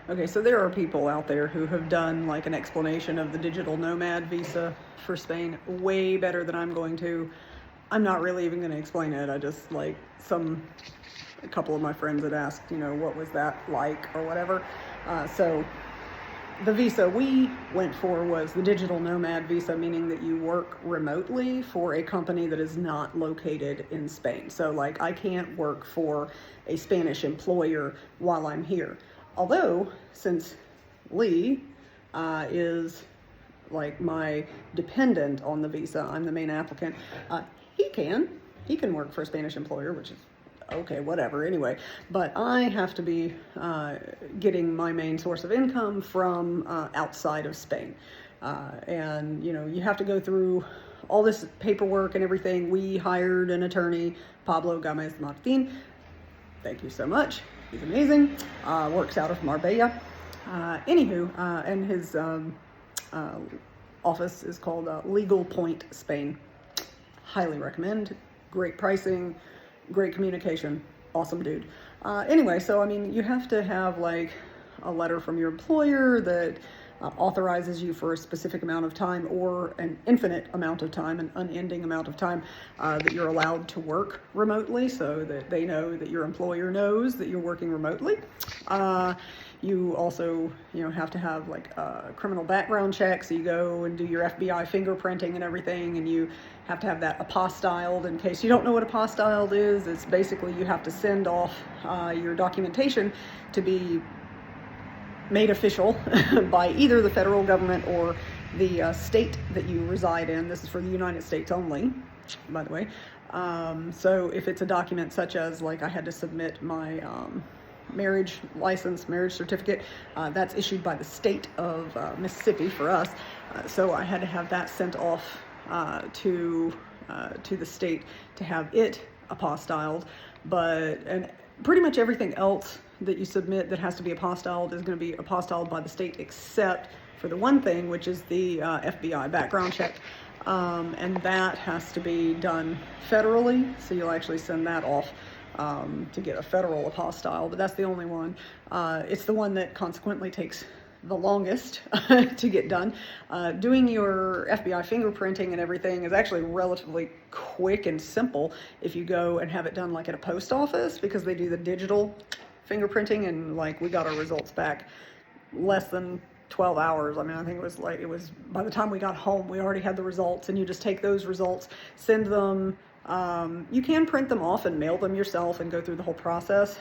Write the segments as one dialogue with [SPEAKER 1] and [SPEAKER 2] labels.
[SPEAKER 1] Okay, so there are people out there who have done like an explanation of the digital nomad visa for Spain way better than I'm going to. I'm not really even going to explain it. I just like a couple of my friends had asked, what was that like or whatever. So the visa we went for was the digital nomad visa, meaning that you work remotely for a company that is not located in Spain. So like I can't work for a Spanish employer while I'm here. Although, since Lee is like my dependent on the visa, I'm the main applicant, he can work for a Spanish employer, which is okay, whatever, anyway. But I have to be getting my main source of income from outside of Spain. And, you have to go through all this paperwork and everything. We hired an attorney, Pablo Gomez Martin. Thank you so much. He's amazing. Works out of Marbella. And his office is called Legal Point Spain. Highly recommend. Great pricing, great communication, awesome dude. So you have to have like a letter from your employer that authorizes you for a specific amount of time or an infinite amount of time, an unending amount of time that you're allowed to work remotely, so that they know that your employer knows that you're working remotely. You also, have to have like a criminal background check, so you go and do your FBI fingerprinting and everything, and you have to have that apostilled. In case you don't know what apostilled is, it's basically you have to send off your documentation to be made official by either the federal government or the state that you reside in. This is for the United States only, by the way. So if it's a document such as like I had to submit my marriage license, marriage certificate, that's issued by the state of Mississippi for us. So I had to have that sent off to the state to have it apostilled. And pretty much everything else that you submit that has to be apostilled is going to be apostilled by the state, except for the one thing, which is the FBI background check. And that has to be done federally, so you'll actually send that off to get a federal apostille, but that's the only one. It's the one that consequently takes the longest to get done. Doing your FBI fingerprinting and everything is actually relatively quick and simple if you go and have it done like at a post office, because they do the digital fingerprinting, and like we got our results back less than 12 hours. I think it was by the time we got home, we already had the results, and you just take those results, send them. You can print them off and mail them yourself and go through the whole process.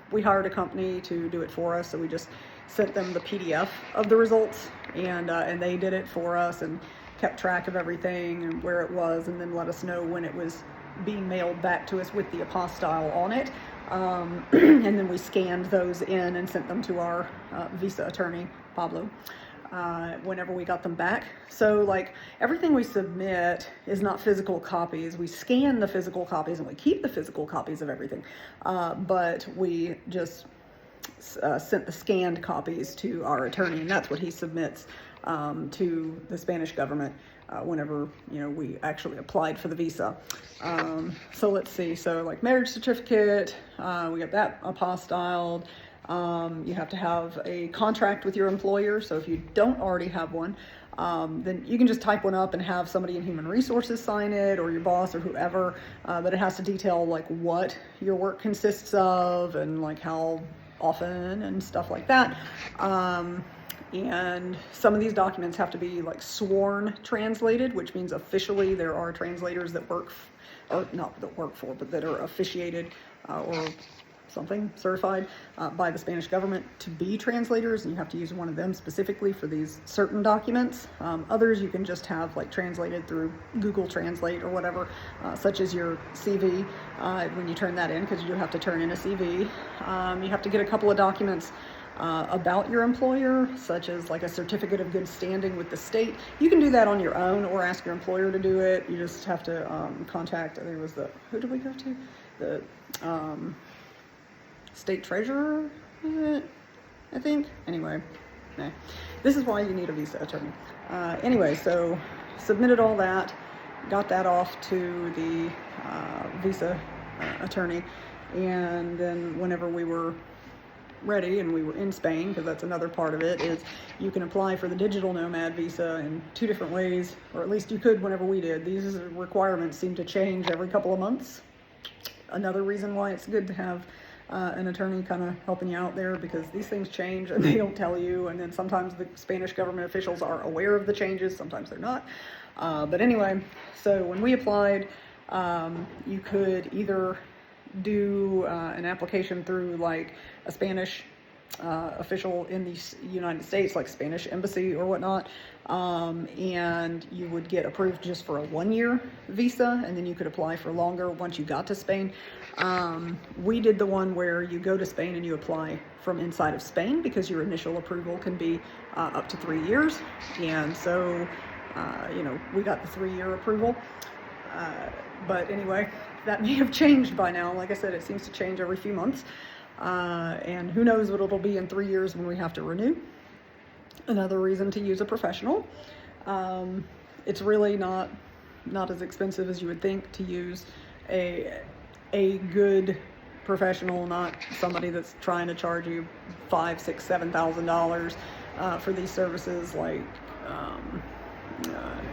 [SPEAKER 1] We hired a company to do it for us, so we just sent them the PDF of the results, and they did it for us and kept track of everything and where it was, and then let us know when it was being mailed back to us with the apostille on it. And then we scanned those in and sent them to our visa attorney, Pablo, whenever we got them back. So like everything we submit is not physical copies. We scan the physical copies and we keep the physical copies of everything. But we just sent the scanned copies to our attorney, and that's what he submits to the Spanish government whenever we actually applied for the visa. So let's see. So like marriage certificate, we got that apostilled. You have to have a contract with your employer. So if you don't already have one, then you can just type one up and have somebody in human resources sign it, or your boss or whoever. But it has to detail like what your work consists of and like how often and stuff like that. And some of these documents have to be like sworn translated, which means officially there are translators that work, or not that work for, but that are officiated or something certified by the Spanish government to be translators, and you have to use one of them specifically for these certain documents. Others you can just have like translated through Google Translate or whatever, such as your CV when you turn that in, because you do have to turn in a CV. You have to get a couple of documents about your employer, such as like a certificate of good standing with the state. You can do that on your own or ask your employer to do it. You just have to contact, I think it was who did we go to? The state treasurer, I think. Anyway, nah. This is why you need a visa attorney. So submitted all that, got that off to the visa attorney, and then whenever we were ready and we were in Spain, because that's another part of it, is you can apply for the digital nomad visa in 2 different ways, or at least you could whenever we did. These requirements seem to change every couple of months. Another reason why it's good to have an attorney kind of helping you out there, because these things change and they don't tell you, and then sometimes the Spanish government officials are aware of the changes, sometimes they're not. But anyway, so when we applied, you could either do an application through like a Spanish official in the United States, like Spanish embassy or whatnot, and you would get approved just for a 1-year visa, and then you could apply for longer once you got to Spain. We did the one where you go to Spain and you apply from inside of Spain, because your initial approval can be up to 3 years, and so you know, we got the 3-year approval. But anyway, that may have changed by now. Like I said, it seems to change every few months. And who knows what it'll be in 3 years when we have to renew. Another reason to use a professional. It's really not as expensive as you would think to use a good professional, not somebody that's trying to charge you $5,000, $6,000, $7,000 for these services. Like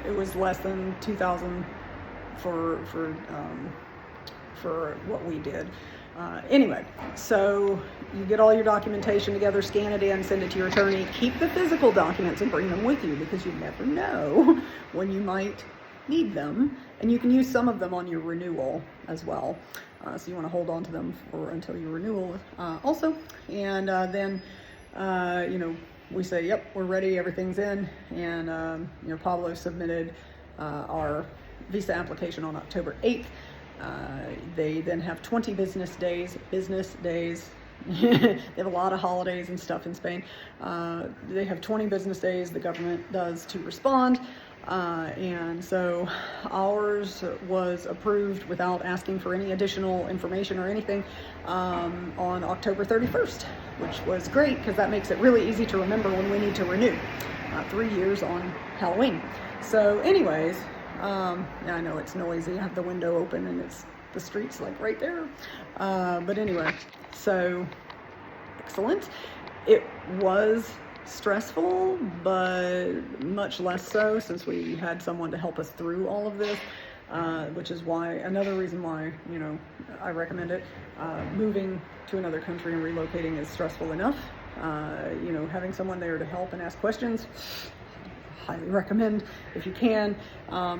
[SPEAKER 1] it was less than $2,000 for what we did. Anyway, so you get all your documentation together, scan it in, send it to your attorney, keep the physical documents and bring them with you, because you never know when you might need them, and you can use some of them on your renewal as well. So you want to hold on to them until your renewal also. And then, you know, we say, yep, we're ready, everything's in, and you know, Pablo submitted our visa application on October 8th. They then have 20 business days. They have a lot of holidays and stuff in Spain. They have 20 business days, the government does, to respond. And so ours was approved without asking for any additional information or anything on October 31st, which was great, because that makes it really easy to remember when we need to renew. 3 years on Halloween. So anyways, yeah, I know it's noisy. I have the window open and the street's like right there. But anyway, so excellent. It was stressful, but much less so since we had someone to help us through all of this, which is why, another reason why, you know, I recommend it. Moving to another country and relocating is stressful enough. You know, having someone there to help and ask questions, highly recommend if you can.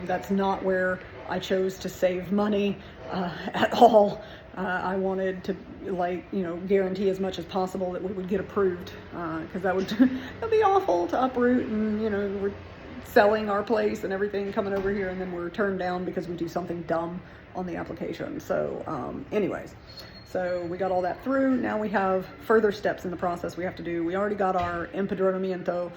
[SPEAKER 1] That's not where I chose to save money at all. I wanted to, like, you know, guarantee as much as possible that we would get approved, because that'd be awful to uproot, and, you know, we're selling our place and everything, coming over here, and then we're turned down because we do something dumb on the application. So anyways, so we got all that through. Now we have further steps in the process we have to do. We already got our empadronamiento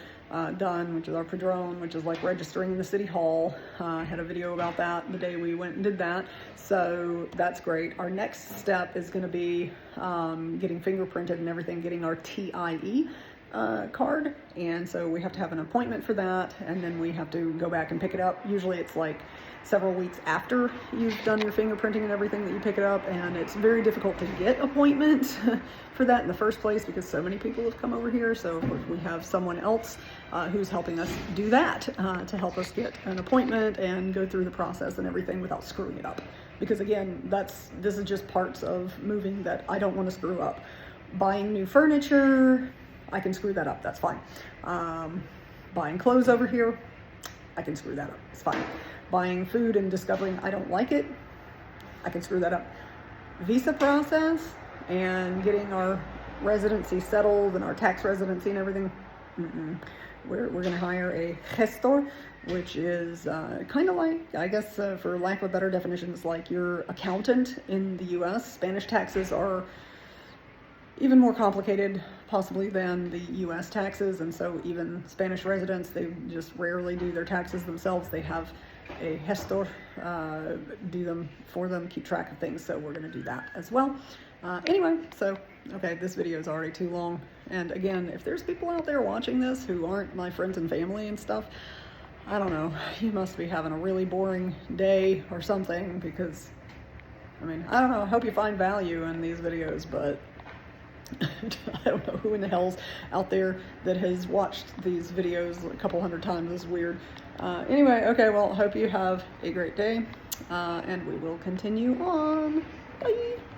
[SPEAKER 1] done, which is our padrone, which is like registering in the city hall. I had a video about that the day we went and did that. So that's great. Our next step is going to be getting fingerprinted and everything, getting our TIE card. And so we have to have an appointment for that, and then we have to go back and pick it up. Usually it's like several weeks after you've done your fingerprinting and everything that you pick it up, and it's very difficult to get appointments for that in the first place because so many people have come over here. So of course we have someone else who's helping us do that to help us get an appointment and go through the process and everything without screwing it up. Because again, this is just parts of moving that I don't want to screw up. Buying new furniture, I can screw that up, that's fine. Buying clothes over here, I can screw that up, it's fine. Buying food and discovering I don't like it, I can screw that up. Visa process and getting our residency settled and our tax residency and everything, we're going to hire a gestor, which is kind of like, I guess for lack of a better definition, it's like your accountant in the US. Spanish taxes are even more complicated possibly than the US taxes, and so even Spanish residents, they just rarely do their taxes themselves. They have a gestor do them for them, keep track of things, so we're going to do that as well. Anyway, so okay, this video is already too long, and again, if there's people out there watching this who aren't my friends and family and stuff, I don't know, you must be having a really boring day or something, because I mean, I don't know, I hope you find value in these videos, but I don't know who in the hell's out there that has watched these videos a couple hundred times. It's weird. Anyway, okay, well, hope you have a great day, and we will continue on. Bye.